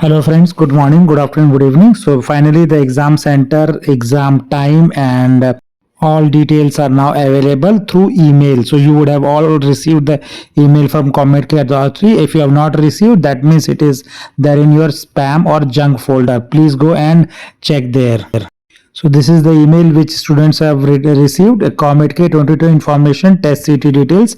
Hello friends, good morning, good afternoon, good evening. So finally the exam center, exam time and all details are now available through email. So you would have all received the email from Comedk. If you have not received, that means it is there in your spam or junk folder. Please go and check there. So this is the email which students have received. Comedk 22 information test CT details.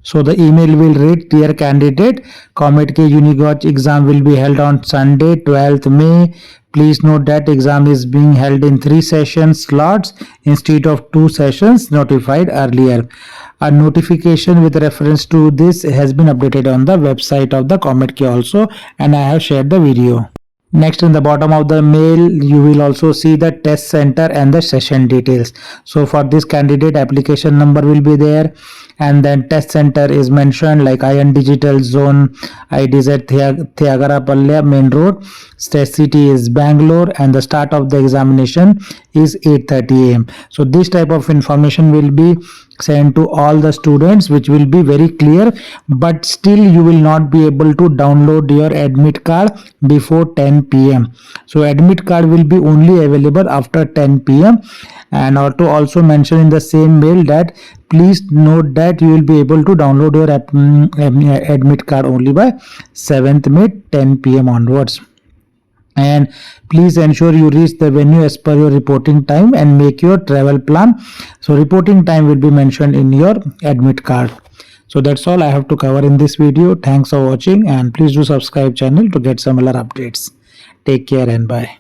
So the email will read, dear candidate, Comedk Unigoj exam will be held on Sunday 12th May. Please note that exam is being held in 3 session slots instead of 2 sessions notified earlier. A notification with reference to this has been updated on the website of the Comedk also, and I have shared the video. Next, in the bottom of the mail, you will also see the test center and the session details. So for this candidate, application number will be there, and then test center is mentioned like IN Digital Zone, IDZ Theagarapalya Main Road, test city is Bangalore, and the start of the examination is 8:30 am. So this type of information will be sent to all the students, which will be very clear, but still you will not be able to download your admit card before 10 p.m. So admit card will be only available after 10 p.m. and also mention in the same mail that please note that you will be able to download your admit card only by 7th May 10 p.m. onwards. And please ensure you reach the venue as per your reporting time and make your travel plan. So reporting time will be mentioned in your admit card. So that's all I have to cover in this video. Thanks for watching, and please do subscribe channel to get similar updates. Take care and bye.